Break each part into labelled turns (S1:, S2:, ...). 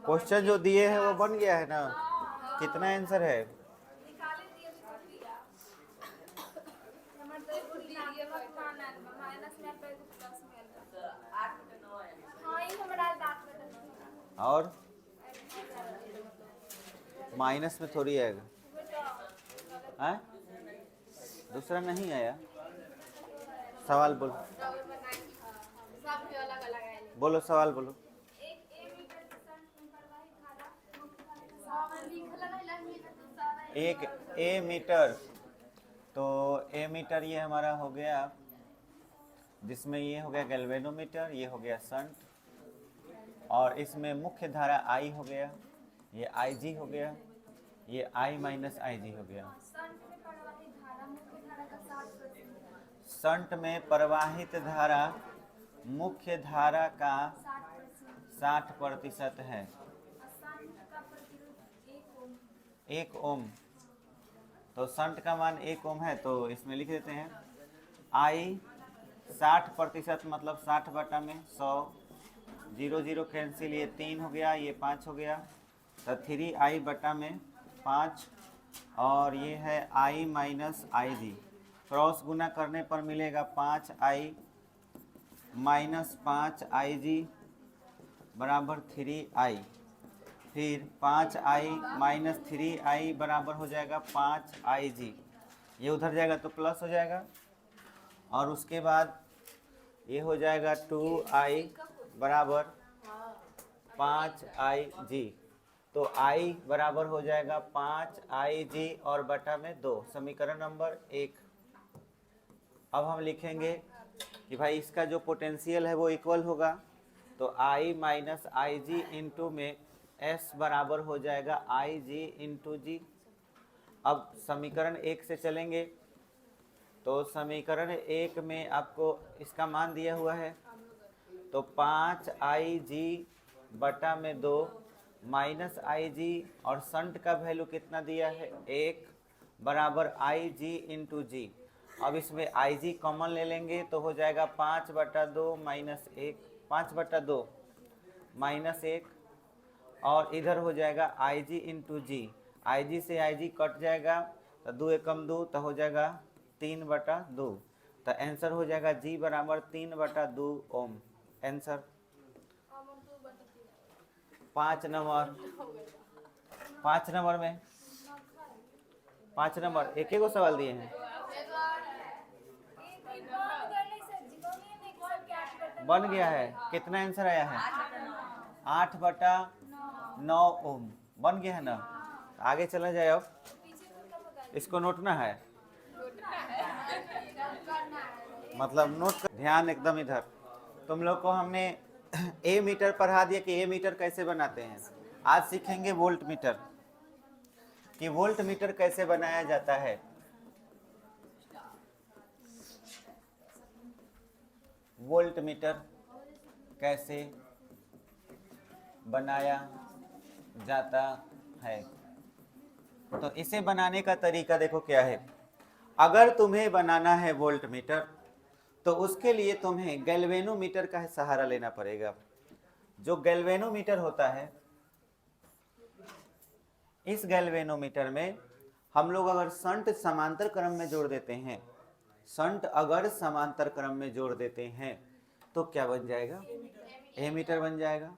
S1: Question जो दिए हैं वो बन गया है ना? कितना आंसर है? और माइनस में थोड़ी आएगा। हैं? दूसरा नहीं आया। सवाल बोलो, बोलो सवाल बोलो। एक ए मीटर, तो ए मीटर ये हमारा हो गया, जिसमें ये हो गया गैल्वेनोमीटर, ये हो गया शंट, और इसमें मुख्य धारा आई हो गया, ये आई जी हो गया, ये आई माइनस आई जी हो गया। शंट में प्रवाहित धारा मुख्य धारा का 60% है। 1 ओम, तो शंट का मान 1 ओम है, तो इसमें लिख देते हैं आई 60% मतलब 60 बटा में 100, 0 0 कैंसिल, ये 3 हो गया, ये 5 हो गया, तो 3i बटा में 5, और ये है i minus I G. Cross गुना करने पर मिलेगा 5i माइनस 5ig बराबर 3i, फिर 5i माइनस 3i बराबर हो जाएगा 5ig, ये उधर जाएगा तो प्लस हो जाएगा, और उसके बाद ये हो जाएगा 2i बराबर 5ig, तो i बराबर हो जाएगा 5ig और बटा में 2, समीकरण नंबर 1। अब हम लिखेंगे कि भाई इसका जो पोटेंशियल है वो इक्वल होगा, तो i minus I g into में s बराबर हो जाएगा आई जी इंटू जी। अब समीकरण 1 से चलेंगे, तो समीकरण 1 में आपको इसका मान दिया हुआ है, तो 5ig बटा में 2 माइनस आई जी, और शंट का वैल्यू कितना दिया है 1 बराबर आई जी इंटू जी। अब इसमें आई जी कॉमन ले लेंगे तो हो जाएगा 5 बटा 2 माइनस 1, 5 बटा 2 माइनस 1, और इधर हो जाएगा आई जी इंटू जी, आई जी से आई जी कट जाएगा, तो 2 एकम 2, तो हो जाएगा 3 बटा 2, तो आंसर हो जाएगा जी बराबर 3 बटा 2 ओम। आंसर 5 नंबर, 5 नंबर में 5 नंबर एक को सवाल दिए हैं, बन गया है। कितना आंसर आया है? 8 बटा 9 ओम बन गया है ना। आगे चला जाए, अब इसको नोटना है, मतलब नोट ध्यान एकदम इधर। तुम लोग को हमने ए मीटर पढ़ा दिया कि ए मीटर कैसे बनाते हैं। आज सीखेंगे वोल्ट मीटर, कि वोल्ट मीटर कैसे बनाया जाता है। वोल्ट मीटर कैसे बनाया जाता है, तो इसे बनाने का तरीका देखो क्या है। अगर तुम्हें बनाना है वोल्ट मीटर, तो उसके लिए तुम्हें गैल्वेनोमीटर का सहारा लेना पड़ेगा। जो गैल्वेनोमीटर होता है, इस गैल्वेनोमीटर में हम लोग अगर शंट समांतर क्रम में जोड़ देते हैं, शंट अगर समांतर क्रम में जोड़ देते हैं तो क्या बन जाएगा? ए मीटर बन जाएगा।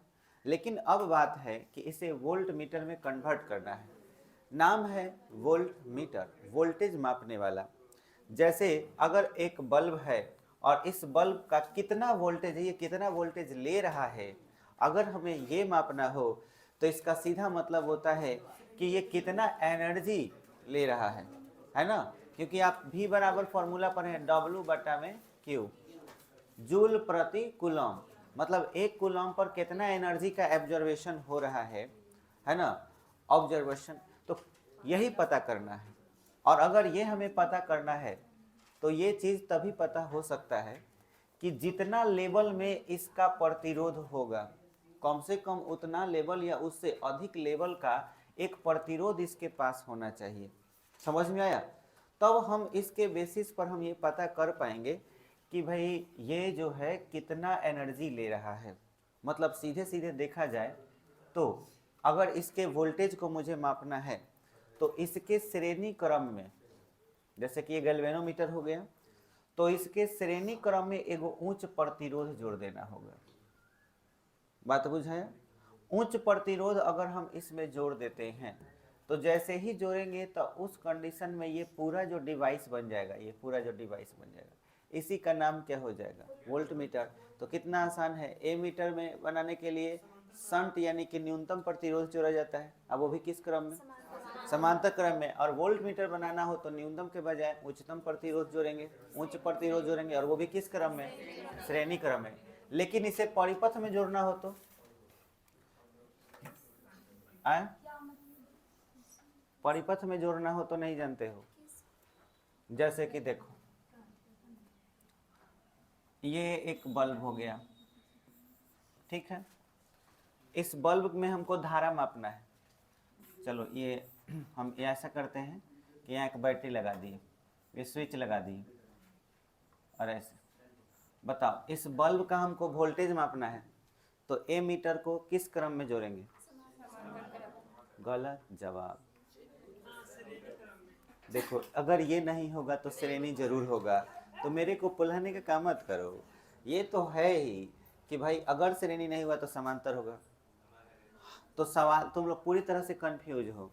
S1: लेकिन अब बात है कि इसे वोल्ट मीटर में कन्वर्ट करना है। नाम है वोल्ट मीटर, वोल्टेज मापने वाला। जैसे अगर एक बल्ब है और इस बल्ब का कितना वोल्टेज है, ये कितना वोल्टेज ले रहा है, अगर हमें ये मापना हो तो इसका सीधा मतलब होता है कि ये कितना एनर्जी ले रहा है ना। क्योंकि आप भी बराबर फॉर्मूला पर है W बटा में Q, जूल प्रति कूलम, मतलब एक कूलम पर कितना एनर्जी का एब्जॉर्वेशन हो रहा है ना, ऑब्जर्वेशन। तो यही पता करना है, और अगर ये हमें पता करना है तो ये चीज़ तभी पता हो सकता है कि जितना लेवल में इसका प्रतिरोध होगा, कम से कम उतना लेवल या उससे अधिक लेवल का एक प्रतिरोध इसके पास होना चाहिए। समझ में आया? तब हम इसके बेसिस पर हम ये पता कर पाएंगे कि भाई ये जो है कितना एनर्जी ले रहा है। मतलब सीधे सीधे देखा जाए तो अगर इसके वोल्टेज को मुझे मापना है तो इसके श्रेणी क्रम में, जैसे कि ये गैल्वेनोमीटर हो गया, तो इसके श्रेणी क्रम में एगो उच्च प्रतिरोध जोड़ देना होगा। बात बुझाया? उच्च प्रतिरोध अगर हम इसमें जोड़ देते हैं तो जैसे ही जोड़ेंगे तो उस कंडीशन में ये पूरा जो डिवाइस बन जाएगा, ये पूरा जो डिवाइस बन जाएगा, इसी का नाम क्या हो जाएगा? वोल्टमीटर। तो कितना आसान है, ए मीटर में बनाने के लिए शंट यानी कि न्यूनतम प्रतिरोध जोड़ा जाता है, अब वो भी किस क्रम में? समांतर क्रम में। और वोल्ट मीटर बनाना हो तो न्यूनतम के बजाय उच्चतम प्रतिरोध जोड़ेंगे, उच्च प्रतिरोध जोड़ेंगे, और वो भी किस क्रम में? श्रेणी क्रम में। लेकिन इसे परिपथ में जोड़ना हो तो आए, परिपथ में जोड़ना हो तो नहीं जानते हो? जैसे कि देखो ये एक बल्ब हो गया, ठीक है, इस बल्ब में हमको धारा मापना है। चलो ये हम ऐसा करते हैं कि यहाँ एक बैटरी लगा दिए, ये स्विच लगा दिए, और ऐसे बताओ इस बल्ब का हमको वोल्टेज मापना है तो ए मीटर को किस क्रम में जोड़ेंगे? गलत जवाब। देखो अगर ये नहीं होगा तो श्रेणी जरूर होगा, तो मेरे को पुल्हाने का काम मत करो। ये तो है ही कि भाई अगर श्रेणी नहीं हुआ तो समांतर होगा। तो सवाल तुम लोग पूरी तरह से कंफ्यूज हो,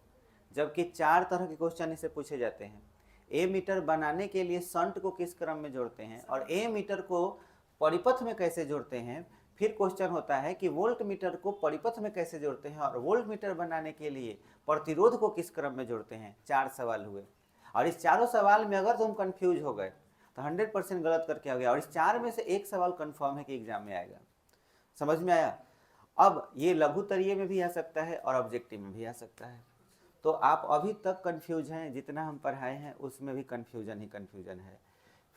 S1: जबकि 4 तरह के क्वेश्चन इसे पूछे जाते हैं। ए मीटर बनाने के लिए शंट को किस क्रम में जोड़ते हैं, और ए मीटर को परिपथ में कैसे जोड़ते हैं। फिर क्वेश्चन होता है कि वोल्ट मीटर को परिपथ में कैसे जोड़ते हैं, और वोल्ट मीटर बनाने के लिए प्रतिरोध को किस क्रम में जोड़ते हैं। 4 सवाल हुए, और इस चारों सवाल में अगर तुम कंफ्यूज हो गए तो 100% गलत करके आ गया, और इस 4 में से एक सवाल कंफर्म है कि एग्जाम में आएगा। समझ में आया? अब ये लघुत्तरीय में भी आ सकता है और ऑब्जेक्टिव में भी आ सकता है। तो आप अभी तक कंफ्यूज हैं, जितना हम पढ़ाए हैं उसमें भी कंफ्यूजन ही कंफ्यूजन है।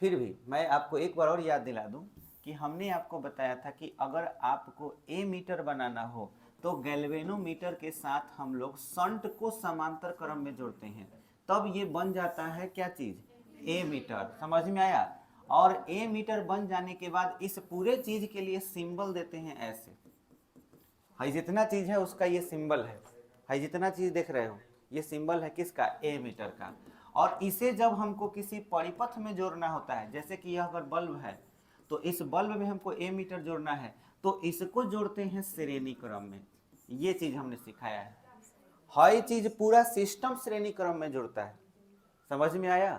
S1: फिर भी मैं आपको एक बार और याद दिला दूं कि हमने आपको बताया था कि अगर आपको ए मीटर बनाना हो तो गैल्वेनोमीटर के साथ हम लोग शंट को समांतर क्रम में जोड़ते हैं, तब ये बन जाता है क्या चीज? ए मीटर। समझ में आया? और ए मीटर बन जाने के बाद इस पूरे चीज के लिए सिंबल देते हैं ऐसे। हाई जितना चीज है उसका ये सिंबल है, हाई जितना चीज देख रहे हो ये सिंबल है किसका? ए मीटर का। और इसे जब हमको किसी परिपथ में जोड़ना होता है, जैसे कि यह अगर बल्ब है तो इस बल्ब में हमको ए मीटर जोड़ना है, तो इसको जोड़ते हैं श्रेणी क्रम में। ये चीज हमने सिखाया है। हर चीज पूरा सिस्टम श्रेणी क्रम में जुड़ता है। समझ में आया?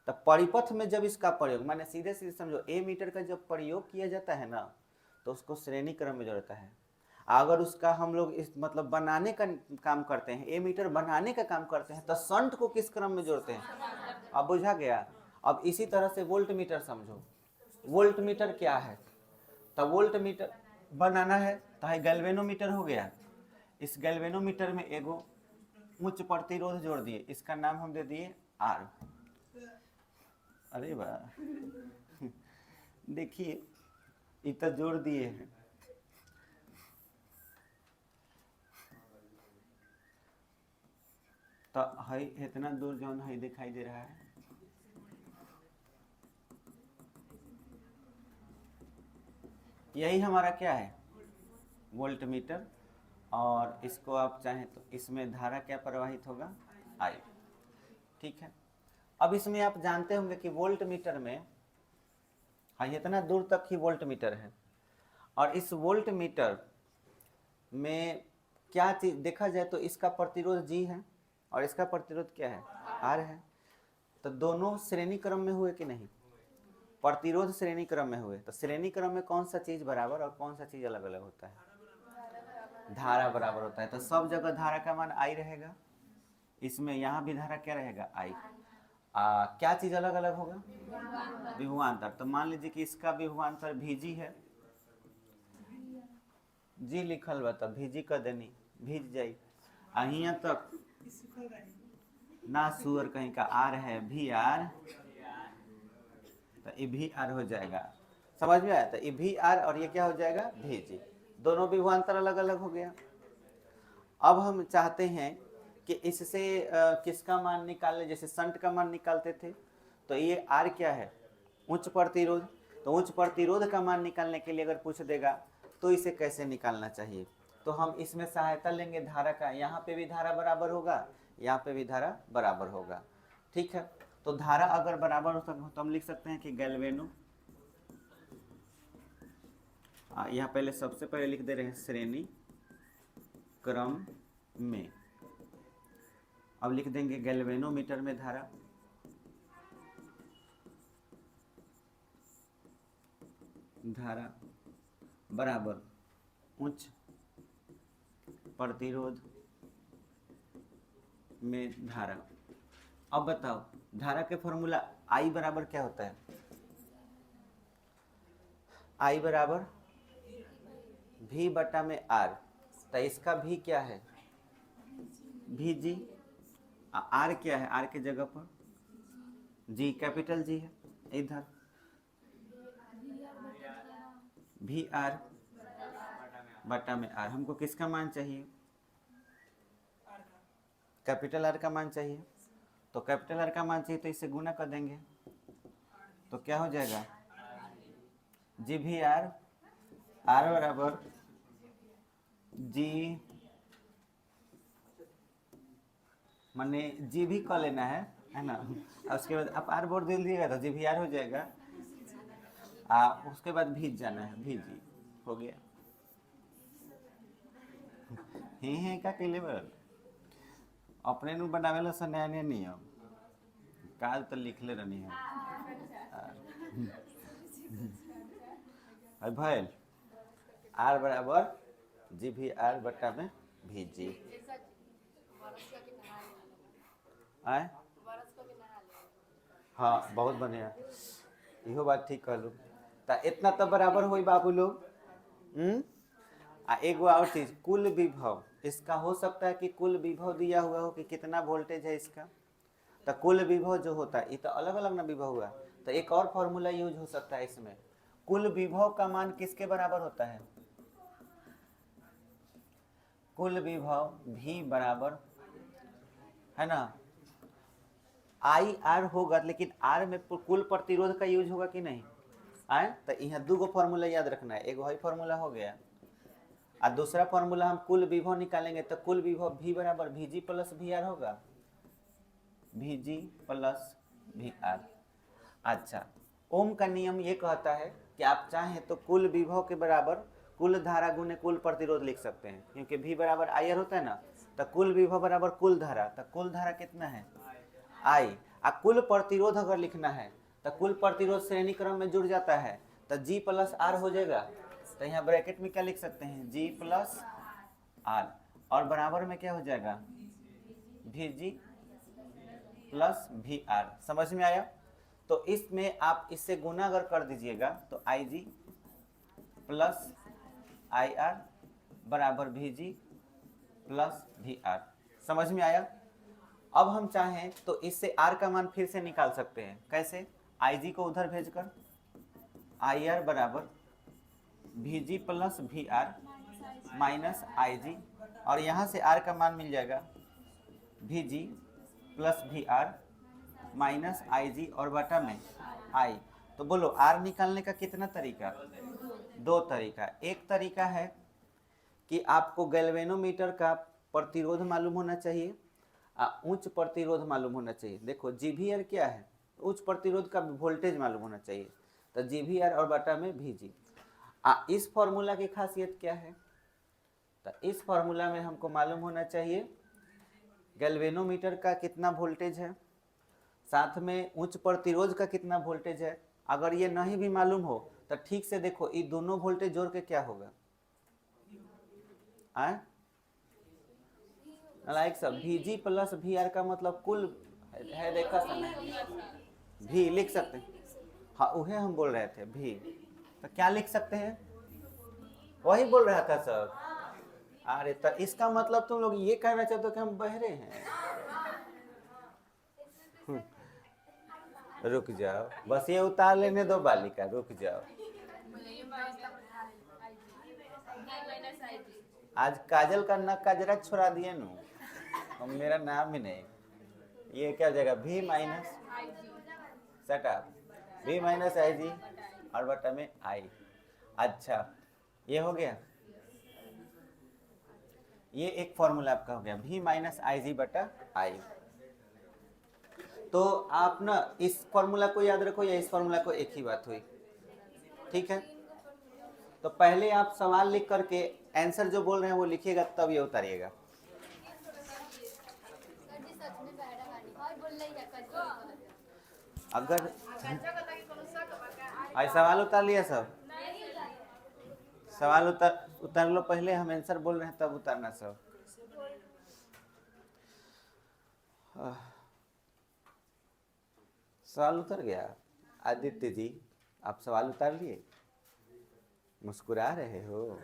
S1: तो परिपथ में जब इसका प्रयोग, माने सीधे सीधे समझो, ए मीटर का जब प्रयोग किया जाता है ना तो उसको श्रेणी क्रम में जोड़ता है। अगर उसका हम लोग इस मतलब बनाने का काम करते हैं, ए मीटर बनाने का काम करते हैं, तो शंट को किस क्रम में जोड़ते हैं? अब बुझा गया? अब इसी तरह से वोल्ट मीटर समझो। वोल्ट मीटर क्या है? तो वोल्ट मीटर बनाना है तो गैल्वेनोमीटर हो गया। इस गैल्वेनोमीटर में एगो उच्च प्रतिरोध जोड़ दिए, इसका नाम हम दे दिए आर। अरे वाह देखिए इतना जोड़ दिए हैं। तो है इतना दूर जौन है दिखाई दे रहा है, यही हमारा क्या है? Volt meter. और इसको आप चाहें तो इसमें धारा क्या प्रवाहित होगा? आई। ठीक है, अब इसमें आप जानते होंगे कि वोल्ट मीटर में हाँ इतना दूर तक ही वोल्ट मीटर है, और इस वोल्ट मीटर में क्या चीज देखा जाए तो इसका प्रतिरोध जी है और इसका प्रतिरोध क्या है? आर है। तो दोनों श्रेणी क्रम में हुए कि नहीं? प्रतिरोध श्रेणी क्रम में हुए, तो श्रेणी क्रम में कौन सा चीज बराबर और कौन सा चीज अलग अलग होता है? धारा बराबर होता है। तो सब जगह धारा का मान आई रहेगा, इसमें यहाँ भी धारा क्या रहेगा? आई। क्या चीज अलग अलग होगा? विभवांतर। तो मान लीजिए कि इसका विभवांतर भीजी है, जी लिखल बा तो भीजी कर देनी, भीज जाई। अहिया तक ना सुअर कहीं का आर है, भी आर, तो ये भी आर हो जाएगा। समझ में आया? तो ये भी आर और ये क्या हो जाएगा? भीजी। दोनों विभवांतर अलग अलग हो गया। अब हम चाहते हैं कि इससे किसका मान निकालने, जैसे संट का मान निकालते थे, तो ये आर क्या है, उच्च प्रतिरोध। तो उच्च प्रतिरोध का मान निकालने के लिए अगर पूछ देगा तो इसे कैसे निकालना चाहिए, तो हम इसमें सहायता लेंगे धारा का। यहाँ पे भी धारा बराबर होगा, यहाँ पे भी धारा बराबर होगा, ठीक है। तो धारा अगर बराबर हो तो हम लिख सकते हैं कि गैल्वेनो, यहाँ पहले सबसे पहले लिख दे रहे हैं श्रेणी क्रम में। अब लिख देंगे गैल्वेनोमीटर में धारा, धारा बराबर उच्च प्रतिरोध में धारा। अब बताओ धारा के फॉर्मूला I बराबर क्या होता है, I बराबर V बटा में R। तो इसका V क्या है, VG। R क्या है, R के जगह पर G, कैपिटल G है, इधर VR बटा में R। हमको किसका मान चाहिए, कैपिटल R का मान चाहिए। तो कैपिटल R का मान चाहिए तो इससे गुना कर देंगे, तो क्या हो जाएगा, GVR, R बराबर G, माने G भी कर लेना है ना। उसके बाद आप R बोल दीजिएगा तो GVR हो जाएगा, उसके बाद भीज जाना है, VG हो गया। हे का के लेवल अपने नु बनावेला से नया नया नियम काल तो लिखले रहनी है। भाई R बराबर GVR बटा में VG। आए हाँ बहुत बढ़िया, इहो बात ठीक कहलू। तो इतना तो बराबर हुई बाबू लोग। एगो और चीज, कुल विभव, इसका हो सकता है कि कुल विभव दिया हुआ हो कि कितना वोल्टेज है इसका। तो कुल विभव जो होता है, ये तो अलग अलग ना विभव हुआ, तो एक और फॉर्मूला यूज हो सकता है इसमें। कुल विभव का मान किसके बराबर होता है, कुल विभव V बराबर है ना, IR होगा, लेकिन R में कुल प्रतिरोध का यूज होगा कि नहीं। आए तो यहाँ दो फॉर्मूला याद रखना है, एक वही फॉर्मूला हो गया, और दूसरा फॉर्मूला हम कुल विभव निकालेंगे तो कुल विभव V बराबर VG प्लस VR होगा, VG प्लस VR। अच्छा, ओम का नियम ये कहता है कि आप चाहें तो कुल विभव के बराबर कुल धारा गुने कुल प्रतिरोध लिख सकते हैं, क्योंकि V बराबर IR होता है ना। तो कुल विभव बराबर कुल धारा, तो कुल धारा कितना है I, और कुल प्रतिरोध अगर लिखना है तो कुल प्रतिरोध श्रेणी क्रम में जुड़ जाता है, तो G प्लस R हो जाएगा। तो यहाँ ब्रैकेट में क्या लिख सकते हैं, G प्लस R, और बराबर में क्या हो जाएगा, VG प्लस VR। समझ में आया। तो इसमें आप इससे गुना अगर कर दीजिएगा तो IG प्लस IR बराबर VG प्लस VR। समझ में आया। अब हम चाहें तो इससे R का मान फिर से निकाल सकते हैं, कैसे, IG को उधर भेजकर IR बराबर VG plus VR minus IG, और यहाँ से R का मान मिल जाएगा VG plus VR minus IG और बटा में I। तो बोलो R निकालने का कितना तरीका, दो तरीका। एक तरीका है कि आपको गैल्वेनोमीटर का प्रतिरोध मालूम होना चाहिए, उच्च प्रतिरोध मालूम होना चाहिए। देखो GVR क्या है, उच्च प्रतिरोध का वोल्टेज मालूम होना चाहिए, तो GVR और बटा में VG। इस फॉर्मूला की खासियत क्या है, तो इस फॉर्मूला में हमको मालूम होना चाहिए गैल्वेनोमीटर का कितना वोल्टेज है, साथ में उच्च प्रतिरोध का कितना वोल्टेज है। अगर ये नहीं भी मालूम हो तो ठीक से देखो, ये दोनों वोल्टेज जोड़ के क्या होगा, लाइक सब VG प्लस VR का मतलब कुल है, देखा समय भी लिख सकते हैं। हाँ वही हम बोल रहे थे भी, तो क्या लिख सकते हैं, वही बोल रहा था सर। अरे तो इसका मतलब तुम लोग ये कहना चाहते हो कि हम बहरे हैं। रुक जाओ, बस ये उतार लेने दो बालिका, रुक जाओ। आज काजल का नक काजरा छोड़ा दिए नु। मेरा नाम ही नहीं, ये क्या हो जाएगा, V minus setup, V minus आई जी और बटा में I। अच्छा ये हो गया, ये एक फॉर्मूला आपका हो गया, V माइनस आई जी बटा I। तो आप ना इस फॉर्मूला को याद रखो या इस फॉर्मूला को, एक ही बात हुई, ठीक है। तो पहले आप सवाल लिख करके आंसर जो बोल रहे हैं वो लिखिएगा, तब ये उतारिएगा। अगर आज सवाल उतार लिया सब, सवाल उतार लो पहले, हम आंसर बोल रहे हैं तब उतारना सब। सवाल उतर गया। आदित्य जी आप सवाल उतार लिए, मुस्कुरा रहे हो।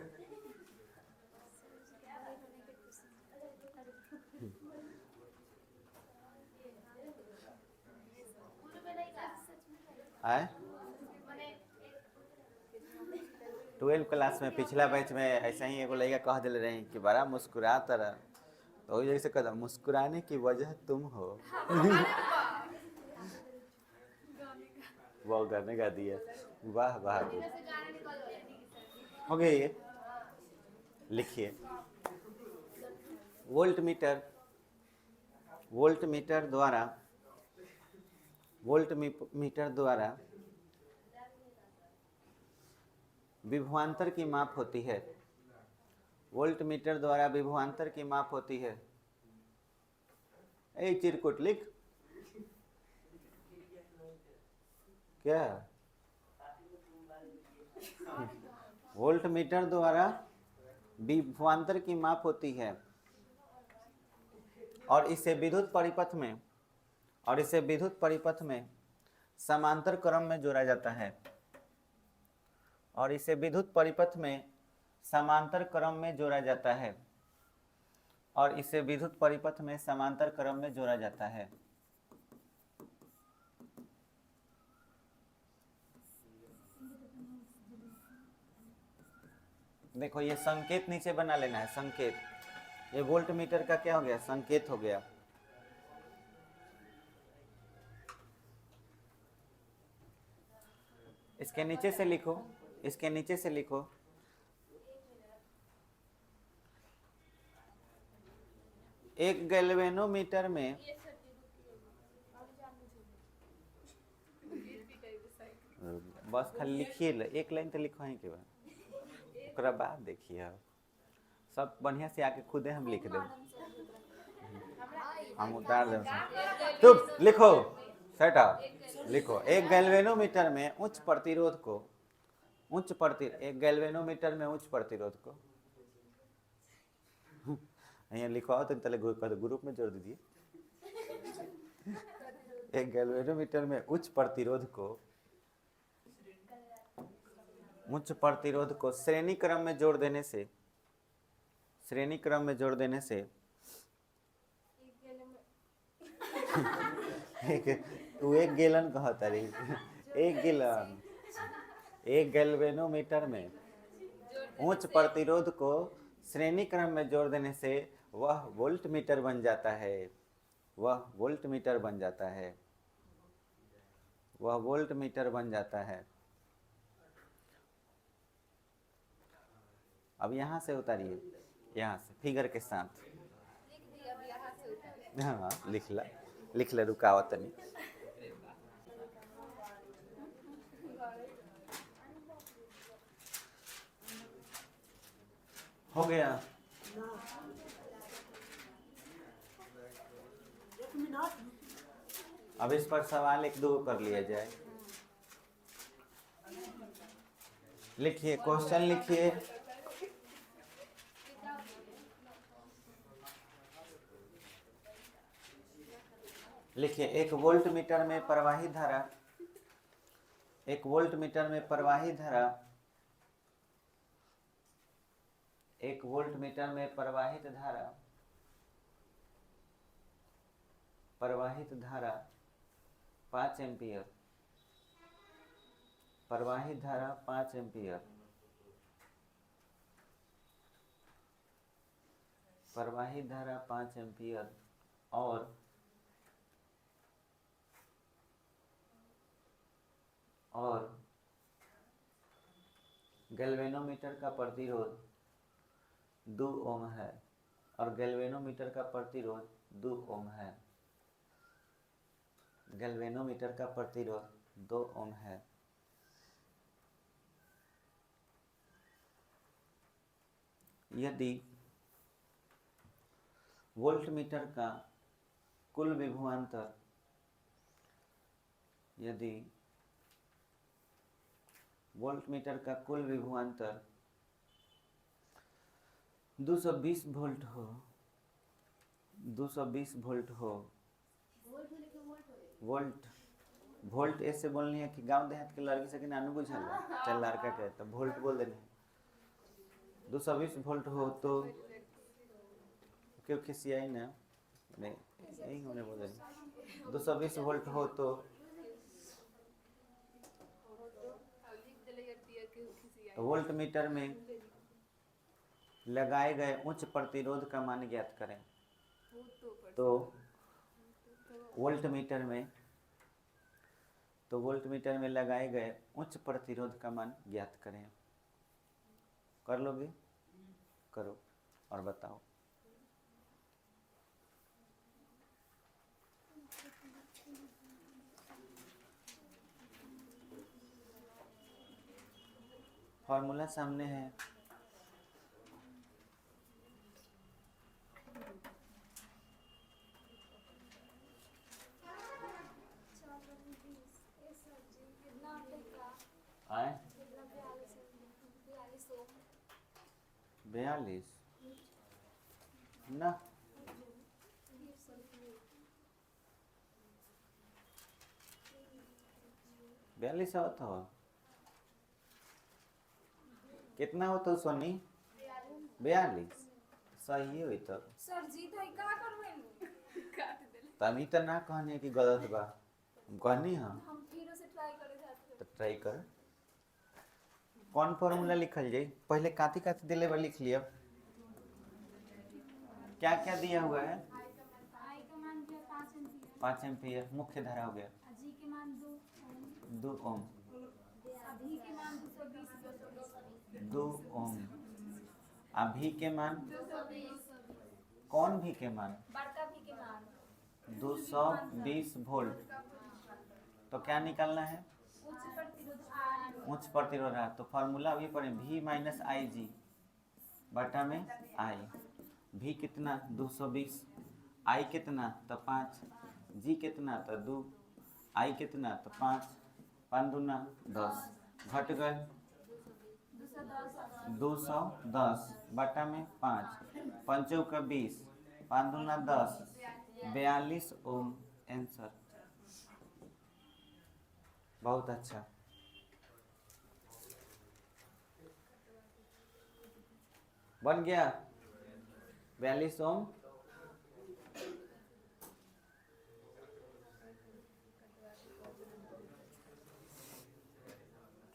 S1: आए 12 क्लास में पिछला बैच में ऐसा ही एगो लड़का कह दिल रहे कि बड़ा मुस्कुरा तरह, तो जैसे कह मुस्कुराने की वजह तुम हो। वो गाने गा दिया, वाह वाह। हो गया ये, लिखिए वोल्ट मीटर, वोल्ट मीटर द्वारा, वोल्ट मीटर द्वारा विभवांतर की माप होती है, वोल्ट मीटर द्वारा विभवांतर की माप होती है। ए चिरकुट लिख, क्या वोल्ट मीटर द्वारा विभवांतर की माप होती है और इसे विद्युत परिपथ में, और इसे विद्युत परिपथ में समांतर क्रम में जोड़ा जाता है, और इसे विद्युत परिपथ में समांतर क्रम में जोड़ा जाता है, और इसे विद्युत परिपथ में समांतर क्रम में जोड़ा जाता है। देखो ये संकेत नीचे बना लेना है, संकेत, ये वोल्ट मीटर का क्या हो गया, संकेत हो गया। इसके नीचे से लिखो, इसके नीचे से लिखो, एक गैल्वेनोमीटर में, बस खाली लिखिए, एक लाइन तो लिखो है के बाद, ओकरा बाद देखिए सब बढ़िया से आके खुदे हम लिख दें, हम उतार दें। चुप लिखो, सेट अप लिखो, एक गैल्वेनोमीटर में उच्च प्रतिरोध को, एक गैल्वेनोमीटर में उच्च प्रतिरोध को, यहाँ लिखवाओ तो पहले ग्रुप में जोड़ दीजिए। एक गैल्वेनोमीटर में उच्च प्रतिरोध को, उच्च प्रतिरोध को श्रेणी क्रम में जोड़ देने से, श्रेणी क्रम में जोड़ देने से तू एक गैलन कहता रही, एक गैलन, एक गैल्वेनोमीटर में उच्च प्रतिरोध को श्रेणी क्रम में जोड़ देने से वह वोल्ट मीटर बन जाता है, वह वोल्ट मीटर बन जाता है, वह वोल्ट मीटर बन जाता है। अब यहाँ से उतारिए, यहाँ से फिगर के साथ, हाँ लिख ला रुकावत नहीं। हो गया, अब इस पर सवाल एक दो कर लिया जाए। लिखिए क्वेश्चन लिखिए, लिखिए एक वोल्ट मीटर में प्रवाहित धारा, एक वोल्ट मीटर में प्रवाहित धारा, एक वोल्ट मीटर में प्रवाहित धारा, प्रवाहित धारा 5 एम्पियर, प्रवाहित धारा 5 एम्पियर, प्रवाहित धारा 5 एम्पियर और गैल्वेनोमीटर का प्रतिरोध 2 ओम है और गैल्वेनोमीटर का प्रतिरोध 2 ओम है। गैल्वेनोमीटर का प्रतिरोध 2 ओम है। यदि वोल्टमीटर का कुल विभवांतर 220 वोल्ट हो, 220 वोल्ट हो, वोल्ट ऐसे बोलनी है कि गांव देहात के लड़की से नानू बुझल चल लड़का के तो वोल्ट बोल देनी है। 220 वोल्ट हो तो क्यों खिसियाई ना, यही होने बोल रही। 220 वोल्ट हो तो वोल्ट मीटर में लगाए गए उच्च प्रतिरोध का मान ज्ञात करें। तो वोल्ट मीटर में लगाए गए उच्च प्रतिरोध का मान ज्ञात करें। कर लोगे? करो और बताओ। फॉर्मूला सामने है। आए 42 ना, बयालीस होता हो कितना हो तो सोनी 42 सही हुई तो
S2: सर जी तो का करबे
S1: तभी तो ना कहने की गलत बा, कहनी हम
S2: फिर से ट्राई करे जाते
S1: तो ट्राई कर। कौन फॉर्मूला लिखल जाए पहले काती काती दिले बा लिख लिया। क्या क्या दिया हुआ है?
S2: आई का मान दिया 5 एम्पीयर,
S1: 5 एम्पीयर मुख्य धारा हो गया,
S2: जी के मान
S1: 2 ओम,
S2: अभी के मान 220
S1: 2 ओम, अभी के मान
S2: 220
S1: कौन भी के मान
S2: बड़का भी के मान
S1: 220 वोल्ट। तो क्या निकालना है?
S2: उच्च प्रतिरोध R
S1: उच्च प्रतिरोध है। तो फॉर्मूला अभी पढ़े V माइनस आई जी बटा में आई। V कितना 220, आई कितना तो 5, जी कितना तो 2, आई कितना तो 5, 5 दूना 10, घट गए 210 बटा में 5, 5 का 20, 5 दूना 10, 42 ओम आंसर। बहुत अच्छा। बन गया 42 ओम।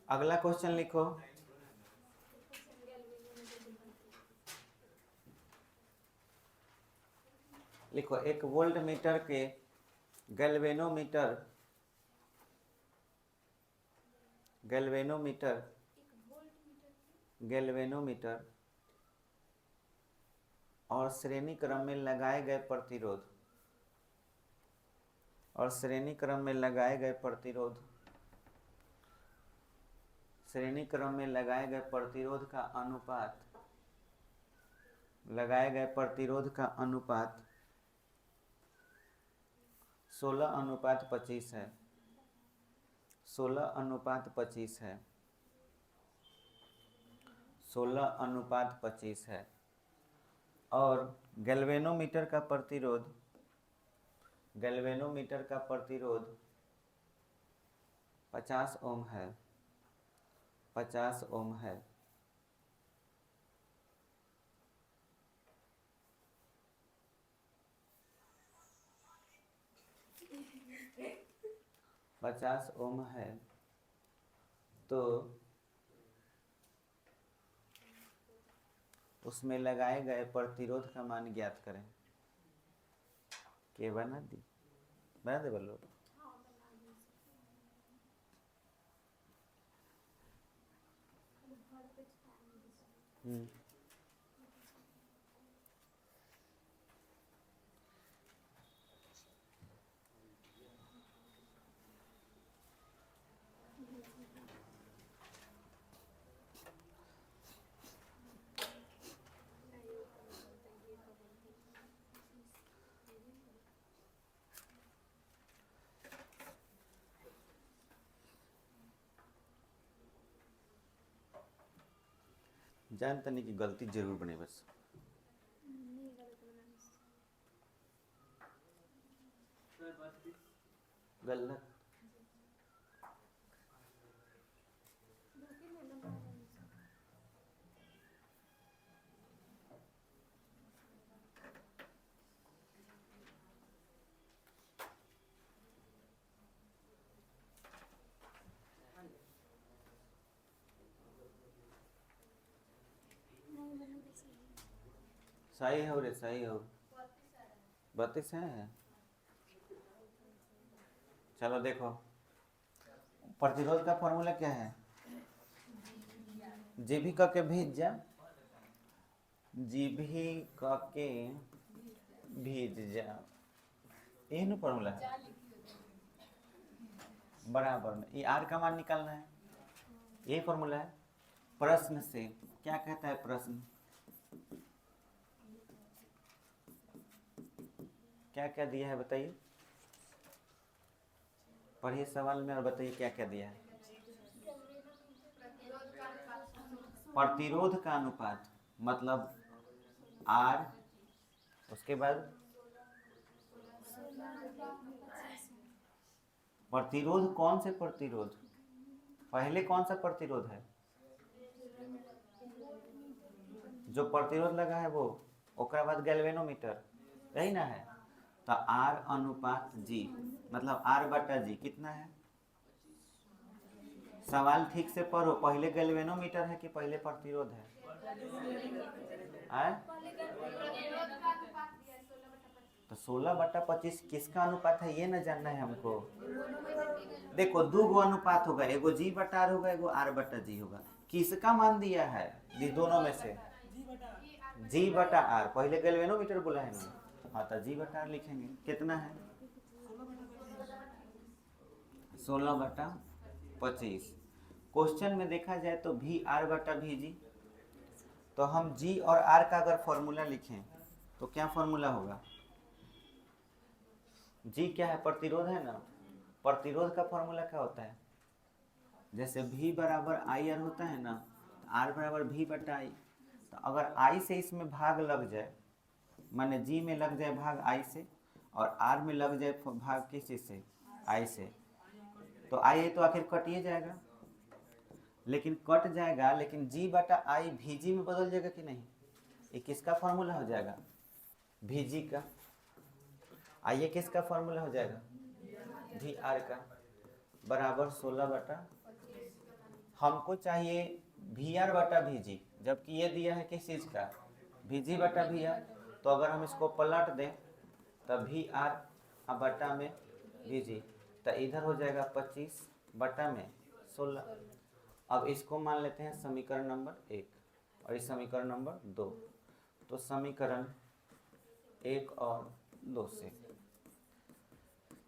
S1: अगला क्वेश्चन लिखो। लिखो एक वोल्ट मीटर के गैल्वेनोमीटर और श्रेणी क्रम में लगाए गए प्रतिरोध का अनुपात 16:25 है। 16:25 है। 16:25 है। और गैल्वेनोमीटर का प्रतिरोध 50 ओम है। 50 ओम है। तो उसमें लगाए गए प्रतिरोध का मान ज्ञात करें। के बना दी, बना दे बोलो। हम्म, जानता नहीं कि गलती जरूर बने बस। गलत सही हो रे, सही हो। 32 है। चलो देखो, प्रतिरोध का फॉर्मूला क्या है? जी भी क के भीज जा, जी भी क के भीज जा, यही ना फॉर्मूला है। बराबर में ये आर का मान निकालना है, यही फॉर्मूला है। प्रश्न से क्या कहता है प्रश्न? क्या क्या दिया है बताइए, पढ़िए सवाल में और बताइए क्या क्या दिया है। प्रतिरोध का अनुपात मतलब आर, उसके बाद प्रतिरोध, कौन से प्रतिरोध? पहले कौन सा प्रतिरोध है? जो प्रतिरोध लगा है वो, ओकरा बाद गैल्वेनोमीटर, यही ना है। तो आर अनुपात जी मतलब आर बटा जी कितना है? सवाल ठीक से पढ़ो, पहले गैल्वेनोमीटर है कि पहले प्रतिरोध है? आए? तो 16/25 किसका अनुपात है ये ना जानना है हमको। देखो दो गो अनुपात होगा, एगो जी बटा आर होगा, एगो आर बटा जी होगा। किसका मान दिया है दोनों में से? जी बटा आर, पहले गैल्वेनोमीटर बोला है ना। हाँ तो जी बटा आर लिखेंगे, कितना है? 16/25। क्वेश्चन में देखा जाए तो भी आर बटा भी जी, तो हम जी और आर का अगर फॉर्मूला लिखें तो क्या फॉर्मूला होगा? जी क्या है? प्रतिरोध है ना। प्रतिरोध का फॉर्मूला क्या होता है? जैसे V बराबर आई आर होता है ना, आर बराबर भी बटा आई। तो अगर आई से इसमें भाग लग जाए, माने जी में लग जाए भाग आई से, और आर में लग जाए भाग किस चीज से? आई से, तो आई तो आखिर कटिए जाएगा। लेकिन कट जाएगा, लेकिन जी बटा आई भीजी में बदल जाएगा कि नहीं? ये किसका फॉर्मूला हो जाएगा? भीजी का। आइए किसका फॉर्मूला हो जाएगा? भी आर का, बराबर 16 हमको चाहिए भी आर बटा भी जी, जबकि ये दिया है किस चीज़ का? भी जी बटा भी आर। तो अगर हम इसको पलट दें तब भी आर बटा में भी जी, तो इधर हो जाएगा 25 बटा में 16। अब इसको मान लेते हैं समीकरण नंबर 1 और इस समीकरण नंबर 2। तो समीकरण 1 और 2 से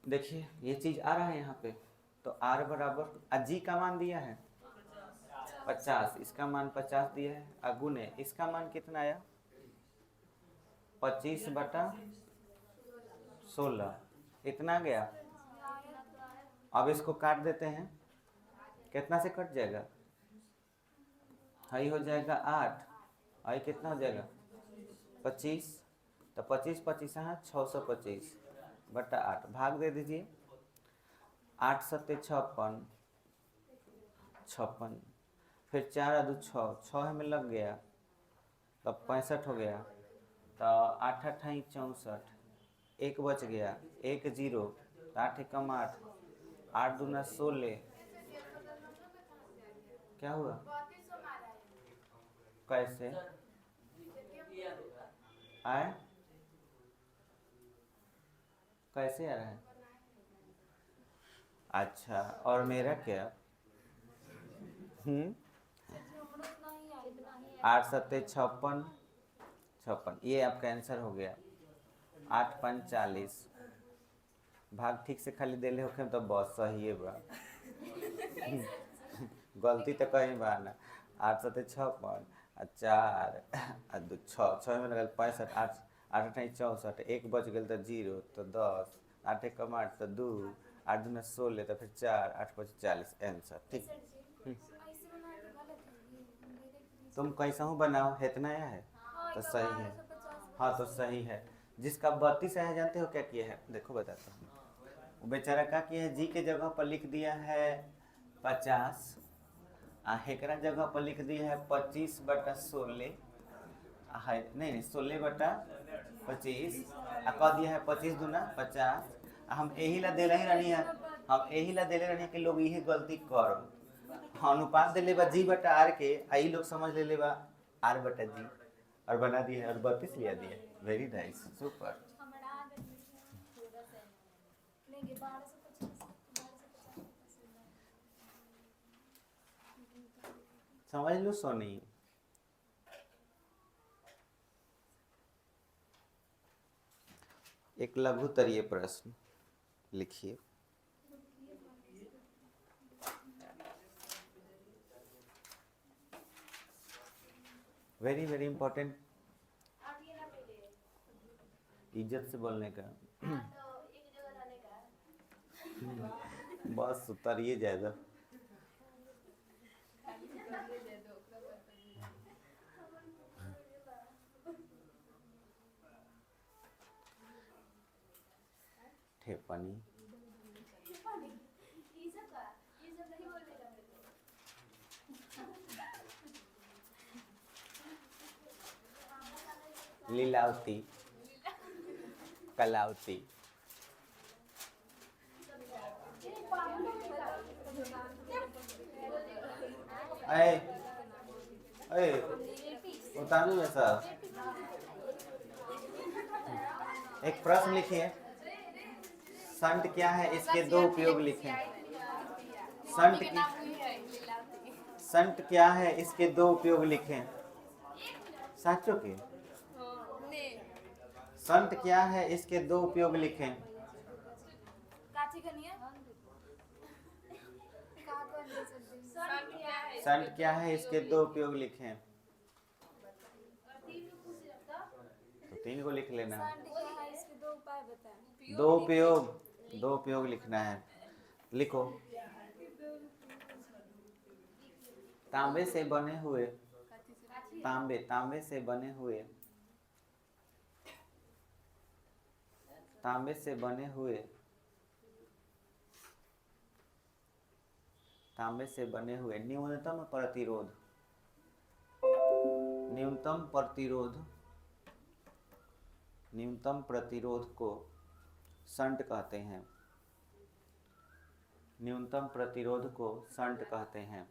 S1: देखिए ये चीज आ रहा है यहाँ पे। तो आर बराबर जी का मान दिया है 50, इसका मान 50 दिया है, अगुने इसका मान कितना आया? 25/16, इतना गया। अब इसको काट देते हैं, कितना से कट जाएगा? हाई हो जाएगा 8, आई कितना हो जाएगा? 25। तो 25/25 625/8 भाग दे दीजिए। 8 सत्ते 56, 56, फिर 4 और 2 6, 6 में लग गया तब 65 हो गया। तो 8 अठाई 64, एक बच गया, एक जीरो, 8 एकम 8, 8 दूना 16। क्या हुआ? कैसे आए? कैसे आ रहा है? अच्छा, और मेरा क्या? 8×7 = 56, 56, ये आपका आंसर हो गया। 8×5 = 40। भाग ठीक से खाली देले होखे तो बस सही है बा। गलती तो कहीं बा ना। 8×7 = 56 आ 4 आ 2 6 6 में लगल 65, 8 8 × 8 = 64, 1 बच गल तो 0 तो 10, 8 × 1 = 8 तो 2, 8 × 2 = 16 तो फिर 4, 8×5 = 40 आंसर। ठीक।
S2: ऐसे बना के गलत है ये मेरे
S1: तुम कैसा हूँ बनाओ, इतना आया है तो सही है।
S2: 1250
S1: हाँ तो सही है। जिसका 32 आया जानते हो क्या किया है? देखो बताता हूँ। वो बेचारा क्या किया है, जी के जगह पर लिख दिया है 50, आ हेकरा जगह पर लिख दिया है 25/16, है नहीं 16/25, आ कह दिया है 25×2 = 50। हम यही ला दे रही रहनी है, हम यही ला दे रही कि लोग यही गलती कर अनुपात दे लेबा G/R के, आई लोग समझ ले लेबा R/G और बना दिया है और 32 लिया दिया। Very nice, super.
S2: हमारा आगे थोड़ा सा लेंगे 1250
S1: समझ लो सोनी। एक लघु तरीय प्रश्न लिखिए। वेरी वेरी इंपॉर्टेंट, इज्जत से बोलने का। बस उतरिए जाएगा। ठेपनी
S2: ये सब नहीं बोलने का मेरे को।
S1: लीलावती, कलावती। अरे अरे उतारू ऐसा। एक प्रश्न लिखिए, संट क्या है, इसके 2 उपयोग लिखें। संट क्या है, इसके 2 उपयोग लिखें। साचो के संट क्या है, इसके 2 उपयोग लिखें। संट क्या है, इसके 2 उपयोग लिखें। तो 3 को लिख लेना।
S2: इसके 2 उपाय बताएं।
S1: 2 उपयोग लिखना है। लिखो। तांबे से बने हुए, तांबे से बने हुए, तांबे से बने हुए, तांबे से बने हुए न्यूनतम प्रतिरोध, न्यूनतम प्रतिरोध, न्यूनतम प्रतिरोध को संट कहते हैं। न्यूनतम प्रतिरोध को संट कहते हैं।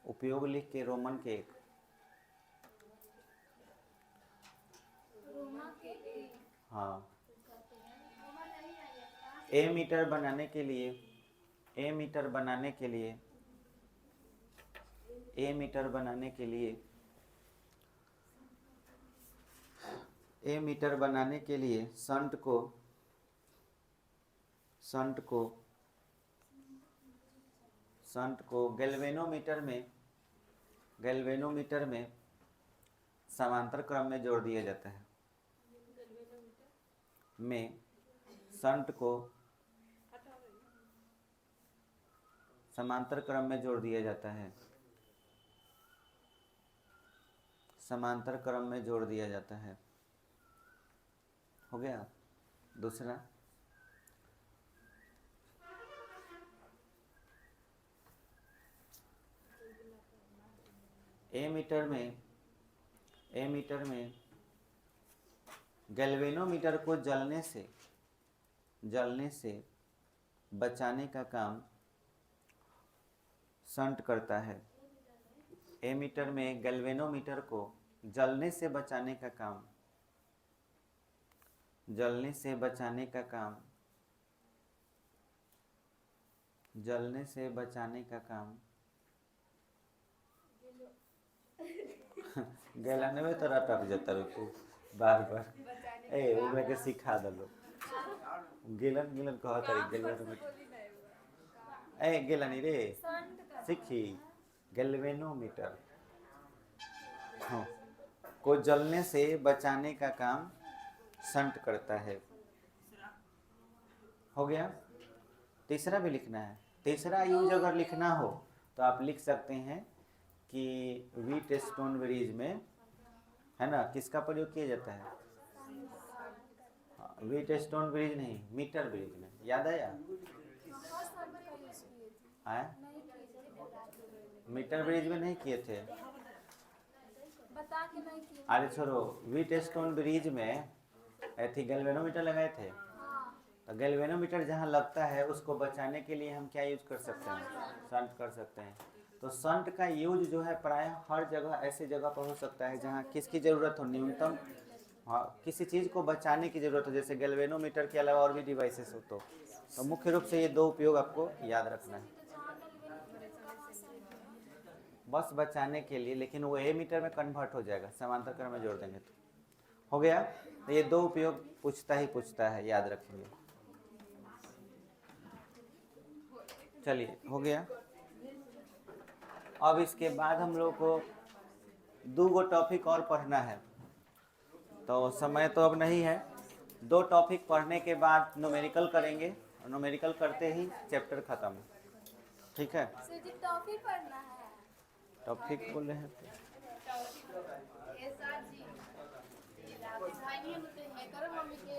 S1: उपयोग लिख के रोमन के 1। हाँ, ए मीटर बनाने के लिए, ए मीटर बनाने के लिए, ए मीटर बनाने के लिए, ए मीटर बनाने के लिए संट को, संट को, संट को गैल्वेनोमीटर में, गैल्वेनोमीटर में समांतर क्रम में जोड़ दिया जाता है। में संट को समांतर क्रम में जोड़ दिया जाता है। समांतर क्रम में जोड़ दिया जाता है। हो गया। दूसरा, ए मीटर में गैल्वेनोमीटर को जलने से बचाने का काम संट करता है। ए मीटर में गैल्वेनोमीटर को जलने से बचाने का काम जलने से बचाने का काम, जलने से बचाने का काम गैलाने में तो टक जाता रुको बार बार ए वो मैं के सिखा दलो गिलन गिलन कहा तारी गिलन में ए गिलानी रे
S2: संट का
S1: सीखी गैल्वेनोमीटर। हाँ, को जलने से बचाने का काम संट करता है। हो गया। तीसरा भी लिखना है। तीसरा यूज अगर लिखना हो तो आप लिख सकते हैं कि व्हीट स्टोन ब्रिज में, है ना, किसका प्रयोग किया जाता है? व्हीट स्टोन ब्रिज नहीं, मीटर ब्रिज में। याद आया?
S2: हाँ संट का यूज किए थे
S1: आया?
S2: नहीं किए
S1: मीटर ब्रिज में नहीं किए थे।
S2: बता के नहीं किए
S1: अरे छोड़ो, व्हीट स्टोन ब्रिज में ऐथी गैल्वेनोमीटर लगाए थे।
S2: हाँ
S1: तो गैल्वेनोमीटर जहाँ लगता है उसको बचाने के लिए हम क्या यूज कर सकते हैं? संट कर सकते हैं। तो संट का यूज जो है प्रायः हर जगह ऐसी जगह पर हो सकता है जहाँ किसकी ज़रूरत हो, न्यूनतम, हाँ, किसी चीज़ को बचाने की ज़रूरत हो, जैसे गैल्वेनोमीटर के अलावा और भी डिवाइसेस हो। तो मुख्य रूप से ये दो उपयोग आपको याद रखना है,
S2: तो जहाँ गलवेन का वहाँ संट
S1: बस बचाने के लिए। लेकिन वो ए मीटर में कन्वर्ट हो जाएगा, समांतर क्रम में जोड़ देंगे तो। हो गया। तो ये दो उपयोग पूछता है, याद रखेंगे। चलिए, हो गया। अब इसके बाद हम लोग को दो गो टॉपिक और पढ़ना है, तो समय तो अब नहीं है। दो टॉपिक पढ़ने के बाद न्यूमेरिकल करेंगे, और न्यूमेरिकल करते ही चैप्टर खत्म। ठीक है?
S2: सर जी टॉफी पढ़ना है।
S1: टॉपिक बोले हैं तो।
S2: जी भाई नहीं होते हैं करो मम्मी के